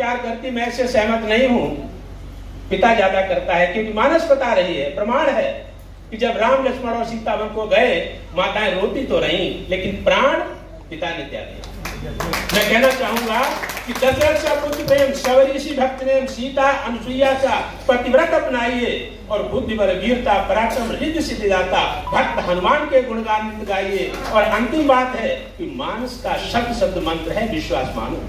स्वीकार करती, मैं इससे सहमत नहीं हूं। पिता ज्यादा करता है, क्योंकि मानस बता रही है, प्रमाण है कि जब राम लक्ष्मण और सीता वन को गए, माताएं रोती तो रहीं, लेकिन प्राण पिता ने त्यागे। मैं कहना चाहूंगा कि दशरथ सा पुत्र प्रेम, सवरीसी भक्त प्रेम, सीता अनुसुईया सा पतिव्रत अपनाइए, और बुद्धि बल वीरता पराक्रम रिद्धि सिद्धि दाता भक्त हनुमान के गुणगान गाइए। और अंतिम बात है कि मानस का शब्द मंत्र है विश्वास मानो।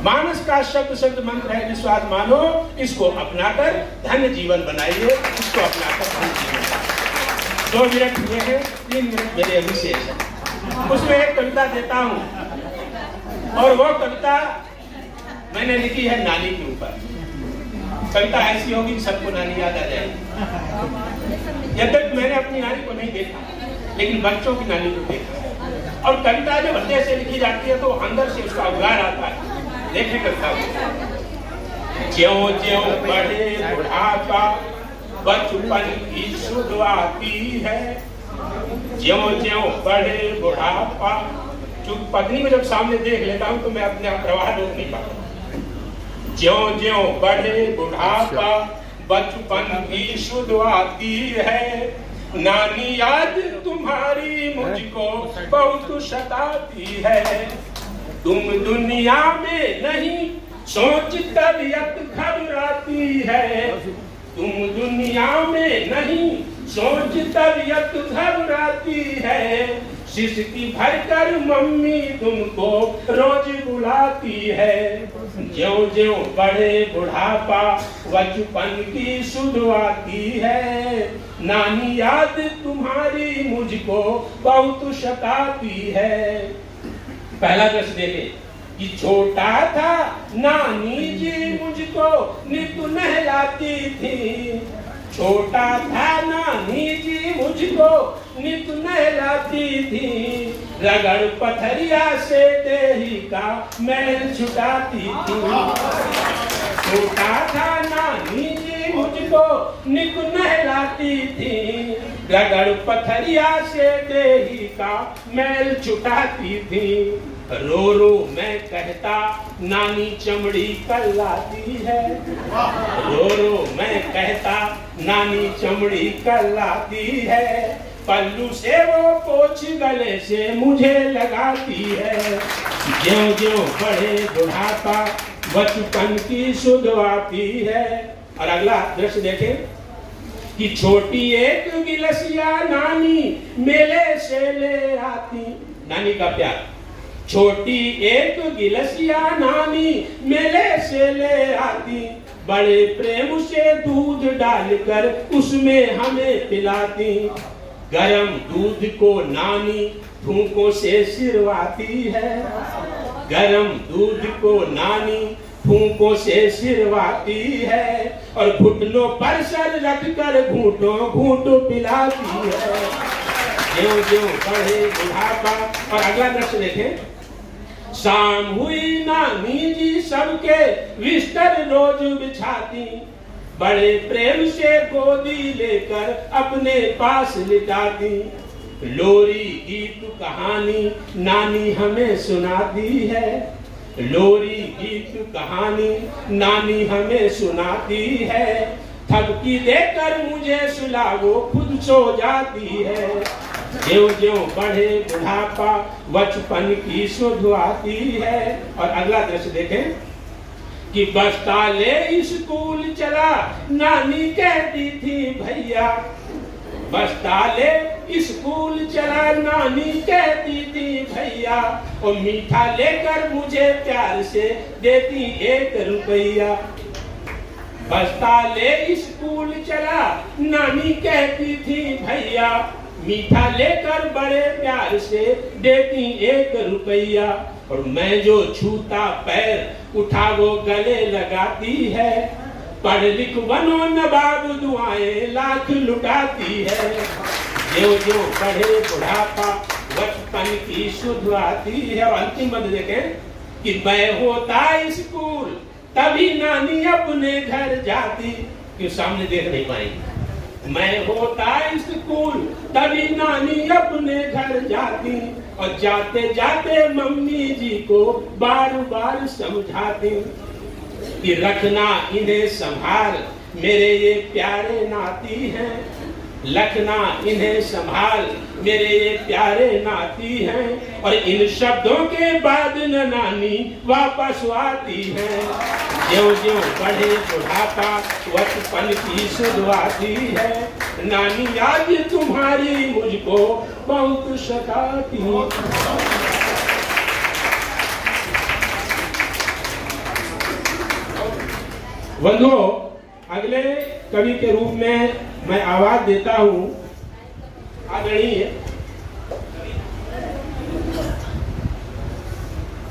मानस का शब्द मंत्र है विश्वास मानो। इसको अपनाकर धन्य जीवन बनाइए, इसको अपनाकर धन्य जीवन। 2 मिनट हुए हैं, 3 मिनट मेरे अभिशेष है। उसमें एक कविता देता हूं, और वो कविता मैंने लिखी है नानी के ऊपर। कविता ऐसी होगी कि सबको नानी याद आ जाएगी। यद्यपि मैंने अपनी नानी को नहीं देखा, लेकिन बच्चों की नानी को देखा। और कविता जब हृदय से लिखी जाती है तो अंदर से उसका उद्गार आता है। देखें कविता को। ज्यों ज्यों बढ़े बुढ़ापा बचपन की सुध आती है, ज्यों ज्यों बढ़े बुढ़ापा। चूंकि पत्नी को जब सामने देख लेता हूं तो मैं अपने आप प्रवाह रोक नहीं पाता। ज्यों ज्यों बढ़े बुढ़ापा बचपन की सुध आती है, नानी याद तुम्हारी मुझको बहुत सताती है। तुम दुनिया में नहीं सोच तबीयत घबराती है, तुम दुनिया में नहीं सोच तबीयत घबराती है। सिसकी भरकर मम्मी तुमको रोज बुलाती है, ज्यों ज्यों बढ़े बुढ़ापा बचपन की सुध आती है, नानी याद तुम्हारी मुझको बहुत सताती है। पहला दृश्य देखे कि छोटा था नानी जी मुझको नित नहलाती थी, छोटा था नानी जी मुझको नित नहलाती थी, रगड़ पथरिया से देही का मैल छुटाती थी। छोटा था नानी जी मुझको नित नहलाती थी, रगड़ पथरिया से देही का मैल छुटाती थी। रो रो मैं कहता नानी चमड़ी कल्लाती है, रो रो मैं कहता नानी चमड़ी कल्लाती है, पल्लू से वो पोछ गले से मुझे लगाती है। ज्यों ज्यों बढ़े बुढ़ापा बचपन की सुध आती है। और अगला दृश्य देखें कि छोटी एक गिलसिया नानी मेले से ले आती, नानी का प्यार। छोटी एक गिलसिया नानी मेले से ले आती, बड़े प्रेम से दूध डालकर उसमें हमें पिलाती, गरम दूध को नानी फूंकों से सिरवाती है, गरम दूध को नानी फूंकों से सिरवाती है, और घुटनों पर सर रखकर घूंटों घूंटों पिलाती है। ज्यों ज्यों बढ़े बुढ़ापा। और अगला दृश्य देखें, शाम हुई नानी जी सबके बिस्तर रोज बिछाती, बड़े प्रेम से गोदी लेकर अपने पास लिटाती, लोरी गीत कहानी नानी हमें सुनाती है, लोरी गीत कहानी नानी हमें सुनाती है, थपकी देकर मुझे सुला वो खुद सो जाती है। ज्यों ज्यों बढ़े बुढ़ापा बचपन की सुध आती है। और अगला दृश्य देखें कि बस्ता ले स्कूल चला नानी कहती थी भैया, बस्ता ले स्कूल चला नानी कहती थी भैया, और मीठा लेकर मुझे प्यार से देती 1 रुपया। बस्ता ले स्कूल चला नानी कहती थी भैया, मीठा लेकर बड़े प्यार से देती 1 रुपया, और मैं जो छूता पैर उठा वो गले लगाती है, पढ़ लिख बनो नवाब दुआएं लाख लुटाती है। ज्यों ज्यों बढ़े बुढ़ापा बचपन की सुध आती है। और अंतिम पद देखें कि मैं होता स्कूल तभी नानी अपने घर जाती, क्यों सामने देख नहीं पाएंगे। मैं होता स्कूल तभी नानी अपने घर जाती, और जाते जाते मम्मी जी को बार बार समझाती, कि रखना इन्हें संभाल मेरे ये प्यारे नाती हैं, रखना इन्हें संभाल मेरे ये प्यारे नाती हैं, और इन शब्दों के बाद न नानी वापस आती है। ज्यों ज्यों बढ़े बुढ़ापा बचपन की शुरुआती है, नानी याद तुम्हारी मुझको बहुत सताती। बंधुओं, अगले कवि के रूप में मैं आवाज देता हूं आदरणीय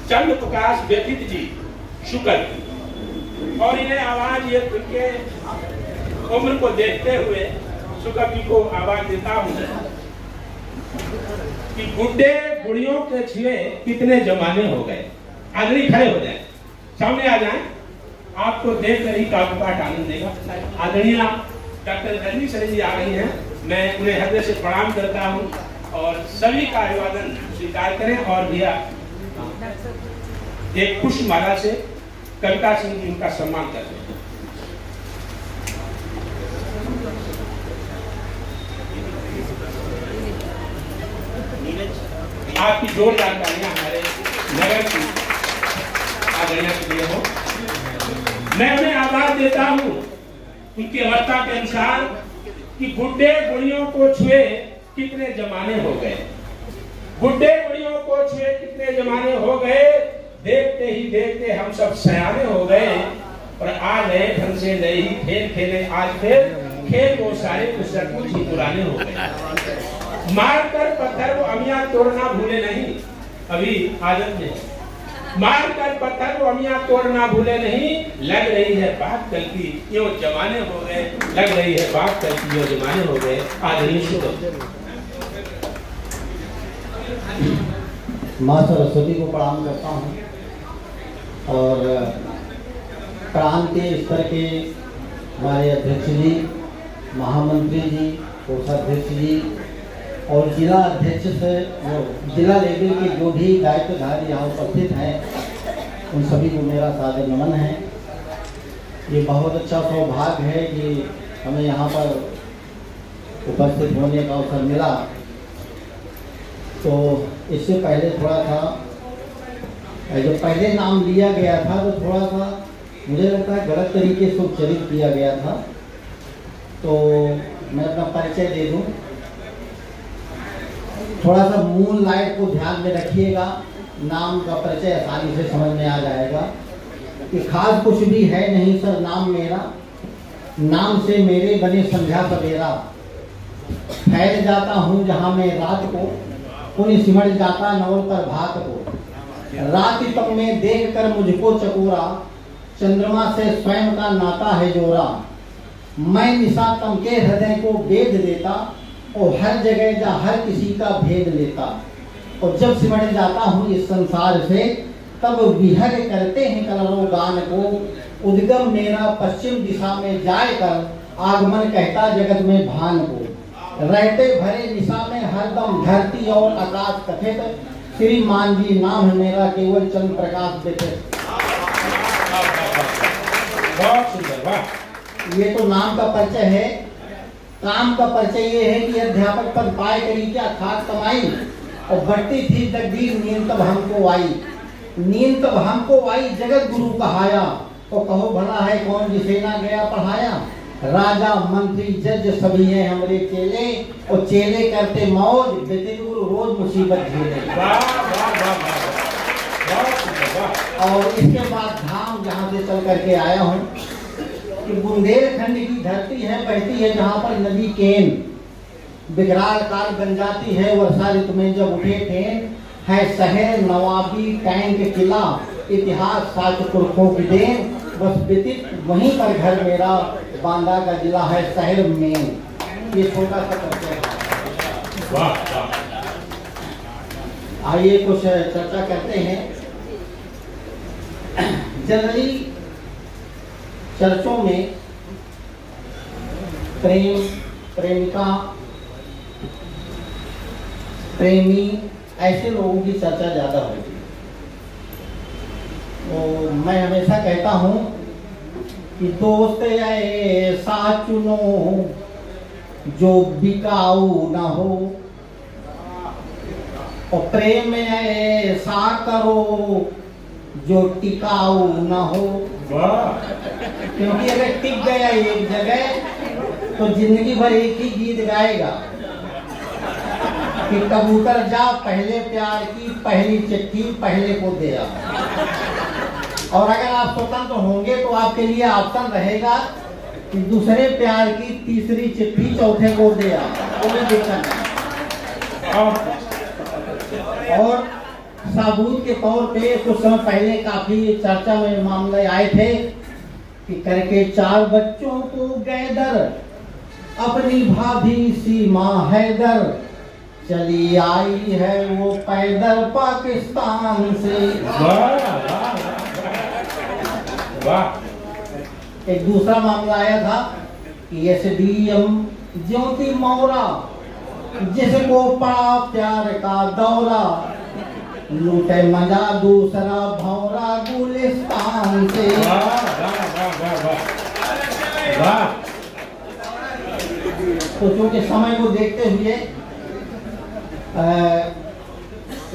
चंद्र प्रकाश व्यतीत जी शुक्ल, और इन्हें आवाज ये उनके उम्र को देखते हुए शुक्ल जी को आवाज देता हूं कि बुढ़े बुढ़ियों के छुए कितने जमाने हो गए। आदरणीय खड़े हो जाए, सामने आ जाए, आपको देख कर ही काव्य पाठ आनंद देगा। आदरणीय डॉक्टर रजनी सरे जी आ रही हैं, मैं उन्हें हृदय से प्रणाम करता हूं और सभी का अभिवादन स्वीकार करें। और भैया एक पुष्पमाला से कविता सिंह जी उनका सम्मान करते हैं। आपकी जोरदार तालियां हमारे नगर की आदरणीय के लिए हो। मैं उन्हें आवाज देता हूं उनकी अवस्था के अनुसार कि बुढ़े बुढ़ियों को छुए कितने जमाने हो गए, बुढ़े बुढ़ियों को छुए कितने जमाने हो गए, देखते ही देखते हम सब सयाने हो गए, और आज नए ढंग से नए ही खेल खेले, आज फिर खेल वो सारे कुछ ही पुराने हो गए। मारकर पत्थर वो अमियां तोड़ना भूले नहीं, अभी आदत में मार कर पत्थर वो अमियां तोड़ना भूले नहीं, लग रही है बात कल की यो जमाने हो गए, लग रही है बात कल की यो जमाने हो गए। आदरणीय शुक्ल। माँ सरस्वती को प्रणाम करता हूँ, और प्रांत के स्तर के हमारे अध्यक्ष जी, महामंत्री जी, कोषाध्यक्ष जी और जिला अध्यक्ष से जिला लेवल के जो भी दायित्वधारी यहाँ उपस्थित हैं, उन सभी को मेरा सादर नमन है। ये बहुत अच्छा सौभाग्य है कि हमें यहाँ पर उपस्थित होने का अवसर मिला। तो इससे पहले थोड़ा सा, जब पहले नाम लिया गया था तो थोड़ा सा मुझे लगता है गलत तरीके से उच्चरित किया गया था, तो मैं अपना परिचय दे दूँ। थोड़ा सा मूल लाइट को ध्यान में रखिएगा, नाम का परिचय आसानी से समझ में आ जाएगा कि खास कुछ भी है नहीं सर, नाम मेरा, नाम से मेरे बने संध्या सवेरा, फैल जाता हूँ जहाँ मैं रात को, पुण्य सिमट जाता नवल पर भात को, रात तक में देख कर मुझको चकोरा, चंद्रमा से स्वयं का नाता है जोरा, मैं निशा तम के हृदय को वेद देता, और हर जगह जा हर किसी का भेद लेता, और जब सिमट जाता हूँ इस संसार से, तब विहग करते हैं कलरव गान को, उद्गम मेरा पश्चिम दिशा में जाए कर, आगमन कहता जगत में भान को, रहते भरे निशा में हरदम धरती और आकाश कथित, श्रीमान जी नाम है मेरा केवल चंद्र प्रकाश व्यतीत। बहुत सुंदर, वाह। ये तो नाम का परिचय है। काम का परिचय ये है कि अध्यापक पद पाए करी क्या खाक कमाई, और बढ़ती थी तकदीर नींद तब हमको आई, नींद तब हमको आई जगत गुरु कहाया, तो कहो भला है कौन जिसे ना गया पढ़ाया, राजा मंत्री जज सभी हैं हमारे चेले, और चेले करते मौज व्यतीत गुरु रोज मुसीबत झेले। और इसके बाद धाम जहाँ से चल करके आया हूँ कि बुंदेलखंड की धरती है, बहती है जहाँ पर नदी केन, बिगराल काल बन जाती है वर्षा ऋतु में जब उठे ट्रेन, है शहर नवाबी टैंक किला, इतिहास सात पुरखों की देन, बस व्यतीत वहीं पर घर मेरा, बांदा का जिला है शहर में। ये छोटा सा परिचय है। आइए कुछ चर्चा करते हैं। जनरली चर्चों में प्रेम, प्रेमिका, प्रेमी ऐसे लोगों की चर्चा ज़्यादा होती है। तो मैं हमेशा कहता हूँ कि दोस्त ऐसा चुनो जो बिकाऊ न हो, और प्रेम ऐसा करो जो टिकाऊ न हो। क्योंकि अगर टिक गया एक जगह तो जिंदगी भर एक ही गीत गाएगा कि कबूतर जा पहले प्यार की पहली चिट्ठी पहले को दिया। और अगर आप स्वतंत्र होंगे तो आपके लिए ऑप्शन रहेगा कि दूसरे प्यार की तीसरी चिट्ठी चौथे को दिया, कोई दिक्कत नहीं। और सबूत के तौर पे कुछ समय पहले काफी चर्चा में मामले आए थे कि करके 4 बच्चों को गैदर अपनी भाभी सीमा हैदर चली आई है वो पैदल पाकिस्तान से। एक दूसरा मामला आया था कि SDM ज्योति मौरा जिसको पड़ा प्यार का दौरा लूटे मजा दूसरा भौरा गुलिस्तान से। तो चूंकि समय को देखते हुए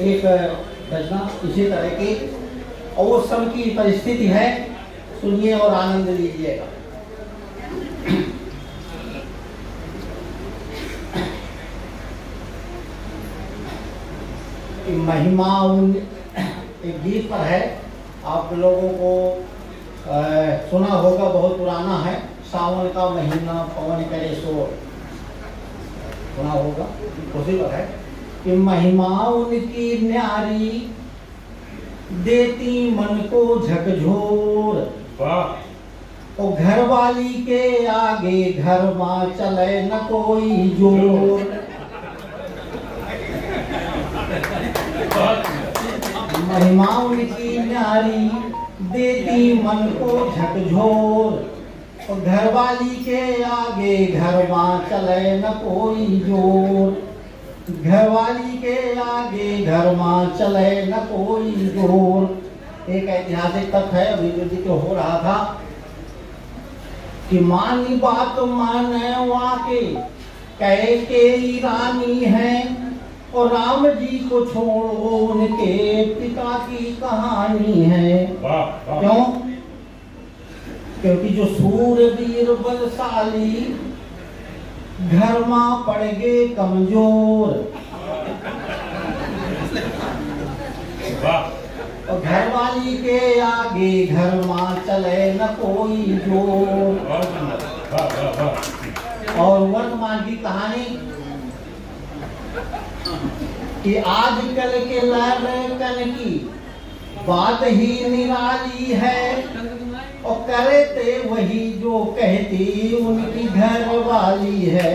एक रचना इसी तरह की और वो सब की परिस्थिति है, सुनिए और आनंद लीजिएगा। महिमा एक गीत पर है, आप लोगों को सुना होगा, बहुत पुराना है। सावन का महीना पवन करे शोर, सुना होगा, उसी पर है कि महिमा उनकी न्यारी देती मन को झकझोर, और घर वाली के आगे घर मां चले न कोई जोर। महिमा उनकी न्यारी देती मन को झकझोर, और घर वाली के आगे घर मां चले न कोई जोर। घर वाली के आगे घर मां चले न कोई जोर। एक ऐतिहासिक तथ्य है, अभी जिक्र हो रहा था कि मानी बात माने वाके के रानी है, और राम जी को छोड़ो उनके पिता की कहानी है। क्यों? क्योंकि जो सूरवीर बलशाली घर मां पड़ गए कमजोर, और घर वाली के आगे घर मां चले न कोई जोर। और वर्तमान की कहानी कि आजकल के लड़कन की बात ही निराली है, और करते वही जो कहती उनकी घर वाली है।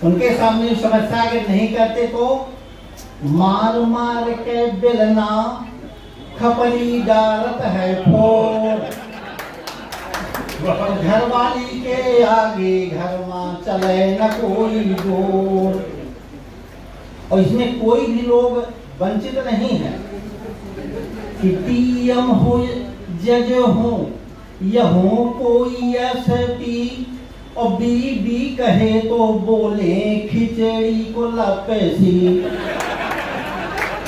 उनके सामने समस्या अगर नहीं करते तो मार मार के बेलना खपरी डालत है फोड़, और घर वाली के आगे घर मां चले न कोई जोर। और इसमें कोई भी लोग वंचित नहीं है कि DM हो जज हो या हो कोई SP, और बीबी कहे तो बोले खिचड़ी को लपेसी।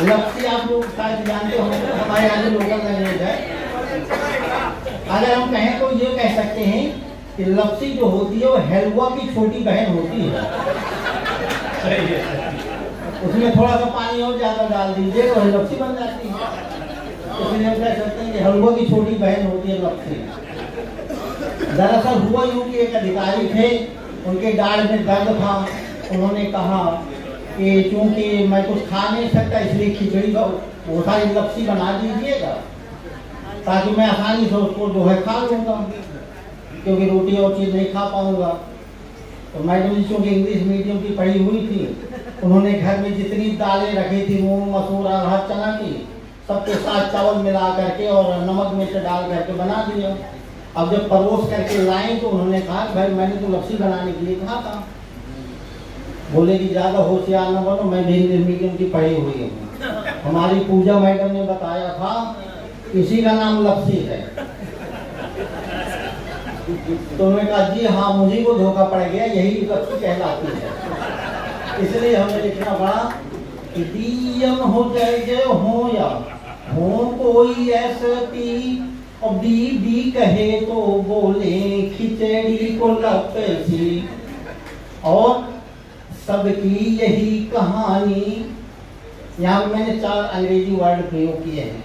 लपसी आप लोग शायद जानते होंगे, हमारे यहाँ लोकल लैंग्वेज है। अगर हम कहें तो ये कह सकते हैं कि लपसी जो होती है वो हलवा की छोटी बहन होती है। उसमें थोड़ा सा पानी और ज्यादा डाल दीजिए तो लपसी बन जाती है। इसलिए कह सकते हैं कि हलवा की छोटी बहन होती है लपसी। दरअसल हुआ यूं कि एक अधिकारी थे, उनके दाढ़ में दर्द था। उन्होंने कहा कि चूंकि मैं कुछ खा नहीं सकता इसलिए खिचड़ी का वो सारी लपसी बना दीजिएगा ताकि मैं आसानी से उसको जो है खा लूँगा, क्योंकि रोटी और चीज़ नहीं खा पाऊँगा। तो मैडम जी चूँकि इंग्लिश मीडियम की पढ़ी हुई थी, उन्होंने घर में जितनी दालें रखी थी मूंग मसूर अरहर चना की, सबके साथ चावल मिला करके और नमक मिर्च डाल करके बना दिया। अब जब परोस करके लाए तो उन्होंने कहा भाई मैंने तो लपसी बनाने के लिए कहा था। बोले कि ज़्यादा होशियार न बनो, मैं भी इंग्लिश मीडियम की पढ़ी हुई हूँ। हमारी पूजा मैडम ने बताया था इसी का नाम लपसी है। तो उन्होंने कहा जी हाँ, मुझे को धोखा पड़ गया, यही विपत्ति कहलाती है। इसलिए हमें लिखना पड़ा कि दीयम हो जय जय हो या हो कोई ऐसी, और दी कहे तो बोले खिचड़ी को लपसी, और सबकी यही कहानी। यहाँ मैंने 4 अंग्रेजी वर्ड प्रयोग किए हैं।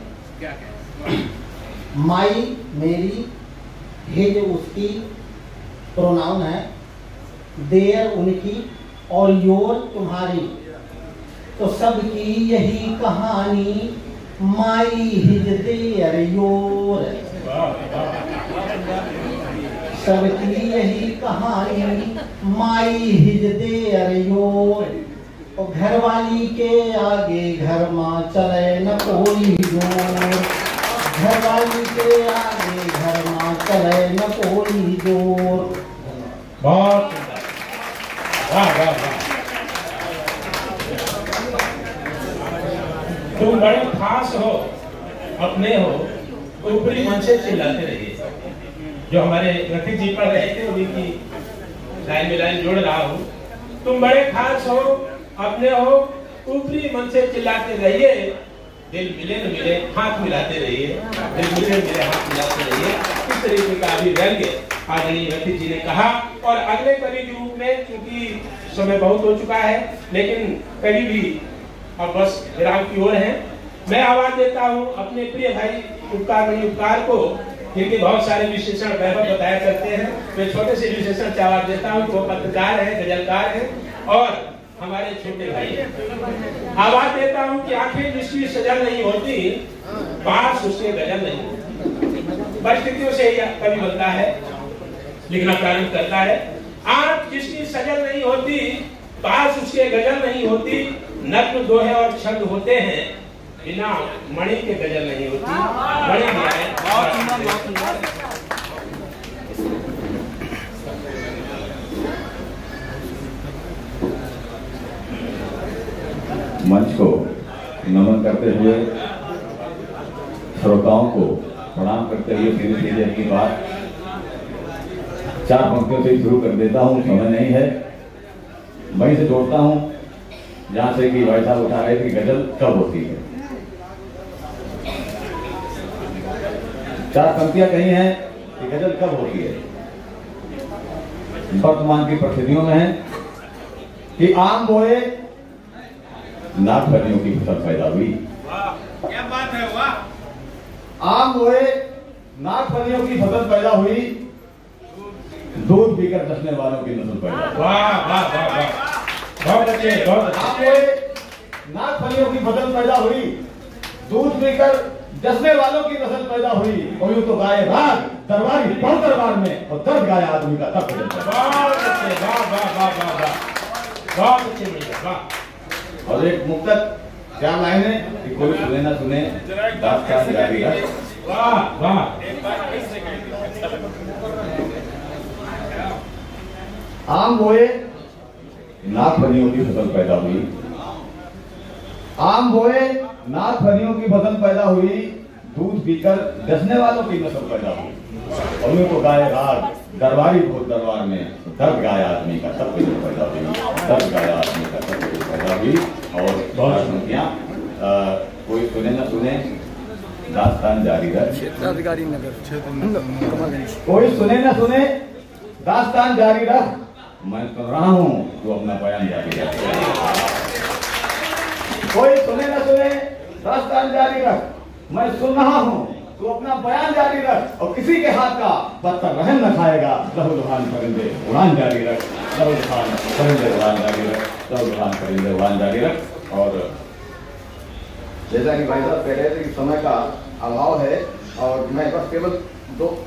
माई मेरी, हिज उसकी प्रोनाउन है, देयर उनकी, और योर तुम्हारी। तो सबकी यही कहानी, माई हिज देयर योर। सबकी यही कहानी, माई हिज देयर योर। और घरवाली के आगे घर माँ चले न कोई जोर। घरवाली के आगे घर माँ चले न कोई जोर। बहुत सुंदर, वाह वाह वाह। तुम बड़े खास हो, अपने हो, ऊपरी मन से चिल्लाते रहिए। जो हमारे रफीक जी पढ़ रहे थे उनकी लाइन में लाइन जोड़ रहा हूँ। तुम बड़े खास हो, अपने हो, ऊपरी मन से चिल्लाते रहिए। दिल मिले न मिले हाथ मिलाते रहिए, दिल मिले न मिले हाथ मिलाते रहिए। इस तरीके का अभी व्यंग्य आदरणीय रफीक जी ने कहा। और अगले कवि के रूप में, क्योंकि समय बहुत हो चुका है, लेकिन कवि भी अब बस विराम की ओर है, मैं आवाज देता हूँ अपने प्रिय भाई उपकार को, जिनके बहुत सारे विशेषण वैभव बताया करते हैं। मैं छोटे से विशेषण से आवाज देता हूँ कि वो पत्रकार है, गजलकार है और हमारे छोटे भाई। आवाज देता हूँ कि आंखें जिसकी सजल नहीं होती, पास उसके गजल नहीं होती। परिस्थितियों से कवि बनता है, लिखना प्रारंभ करता है। आंख जिसकी सजल नहीं होती, पास उसके गजल नहीं होती। नग्न दोहे और छंद होते हैं, बिना मणि के गजल नहीं होती। मणि भी है। मंच को नमन करते हुए, श्रोताओं को प्रणाम करते हुए धीरे धीरे अपनी बात 4 पंक्तियों से शुरू कर देता हूँ। समय नहीं है, वहीं से जोड़ता हूँ जहाँ से कि भाई साहब उठा रहे थे कि गजल कब होती है। 4 पंक्तियां कही हैं कि गजल कब होती है। वर्तमान की परिस्थितियों में है कि आम बोए नागफनियों की फसल पैदा हुई। क्या बात है, वाह। आम बोए नागफनियों की फसल पैदा हुई, दूध पीकर डसने वालों की नस्ल पैदा हुई। वाह वाह वाह वाह, बहुत अच्छे, बहुत अच्छे। नागफनियों की फसल पैदा हुई, दूध पीकर डसने वालों की नस्ल पैदा हुई। और यूं तो गाए राग दरबारी पर दरबार में, और दर्द गाया आदमी का तब। बहुत अच्छे, वाह वाह वाह वाह वाह, बहुत अच्छे मिले, वाह। और एक मुक्तक 4 लाइनें कि कोई सुने ना सुने, दास्तान जारी है। वाह वाह। आम बोए नागफनियों की फसल पैदा हुई, आम बोए नागफनियों की फसल पैदा हुई, दूध पीकर डसने वालों की नस्ल पैदा हुई। और उनको गाए राग दरबारी भूत दरबार में, दर्द गाया आदमी का सब कुछ पैदा हुई। दर्द गाया आदमी का सब कुछ पैदा हुई। और बहुत संख्या कोई सुने न सुने, दास्तान जारी रहे। क्षेत्राधिकारी नगर, कोई सुने न सुने, दास्तान जारी रह। मैं सुन रहा हूँ, तो अपना बयान जारी रख। कोई सुने न सुने, दास्तान जारी रख। मैं सुन रहा हूँ, तो अपना बयान जारी रख। और किसी के हाथ का बदतर रहम न खाएगा। लहूलुहान परिंदे उड़ान जारी रख। लहूलुहान परिंदे उड़ान जारी रख। लहूलुहान परिंदे उड़ान जारी रख। और जैसा कि भाई साहब कह रहे थे कि समय का अभाव है, और मैं बस केवल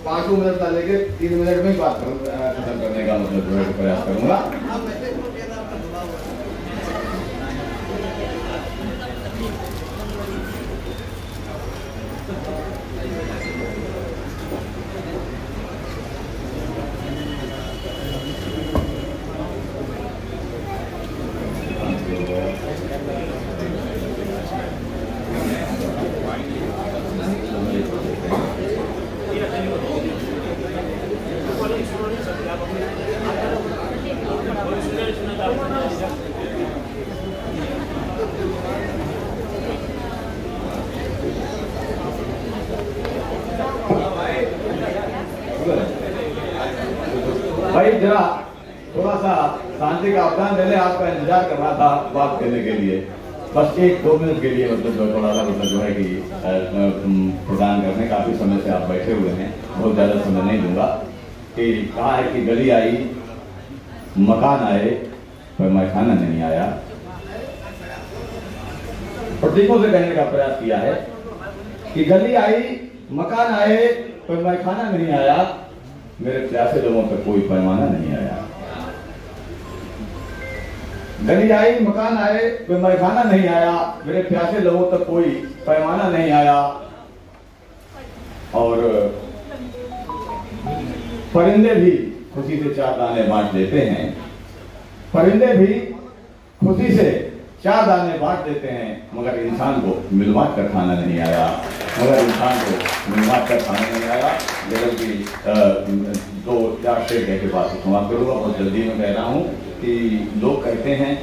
5 मिनट ना लेके 3 मिनट में ही बात खत्म करने का मतलब प्रयास करूंगा। भाई जरा थोड़ा सा शांति का अवदान देने आपका इंतजार कर रहा था बात करने के लिए, बस 1-2 मिनट के लिए मतलब थोड़ा सा मतलब जो है कि प्रदान करने, काफी समय से आप बैठे हुए हैं, बहुत ज्यादा समय नहीं दूंगा। कि कहा है कि गली आई मकान आए पर मैखाना नहीं आया। प्रतीकों से कहने का प्रयास किया है कि गली आई मकान आए पर मैखाना नहीं आया, मेरे प्यासे लोगों पर कोई पैमाना नहीं आया। गली आई मकान आए पर मैखाना नहीं आया, मेरे प्यासे लोगों तक कोई पैमाना नहीं आया। और परिंदे भी खुशी से 4 दाने बांट देते हैं, परिंदे भी खुशी से 4 दाने बांट देते हैं, मगर इंसान को मिल बांट कर खाना नहीं आया, मगर इंसान को मिल बांट कर खाना नहीं आया। गजल की 2-4 शेर कह के बात को समाप्त करूंगा, बहुत जल्दी में कह रहा हूं कि लोग कहते हैं,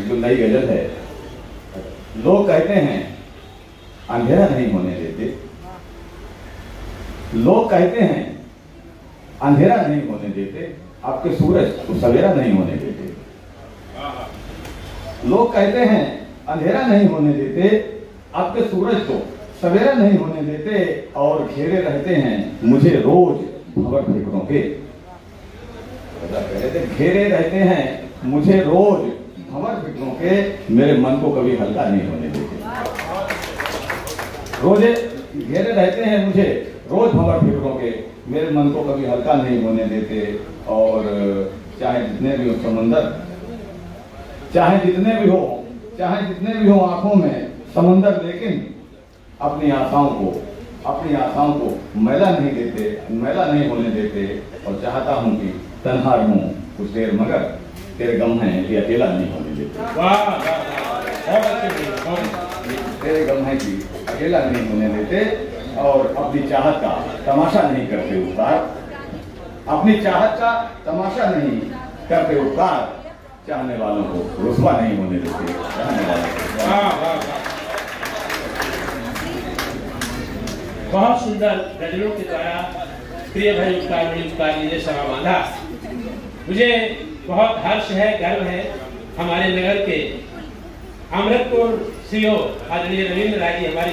जो नई गजल है, लोग कहते हैं अंधेरा नहीं होने देते, लोग कहते हैं अंधेरा नहीं होने देते, आपके सूरज को सवेरा नहीं होने देते। लोग कहते हैं अंधेरा नहीं होने देते, आपके सूरज को सवेरा नहीं होने देते, और घेरे रहते हैं मुझे रोज भंवर फिक्रों के। घेरे रहते हैं मुझे रोज भंवर फिक्रों के, मेरे मन को कभी हल्का नहीं होने देते। रोजे घेरे रहते हैं मुझे रोज भंवर फिक्रों के, मेरे मन को कभी हल्का नहीं होने देते। और चाहे जितने भी हो समंदर, चाहे जितने भी हो आंखों में समंदर, लेकिन अपनी आशाओं को मैला नहीं देते, मैला नहीं होने देते। और चाहता हूं कि तन्हा रहूं कुछ देर, मगर तेरे गम है कि अकेला नहीं होने देते। तेरे गम है कि अकेला नहीं होने देते। और अपनी चाहत का तमाशा नहीं करते उपकार, अपनी चाहत का तमाशा नहीं करते उपकार, चाहने वालों को रुस्वा नहीं होने देते, चाहने वालों को। बहुत सुंदर गजलों के द्वारा प्रिय भाई उपकार लीजिए सभा बांधा। मुझे बहुत हर्ष है, गर्व है, हमारे नगर के अमृतपुर सीओ आदरणीय रविंद्र राय जी हमारे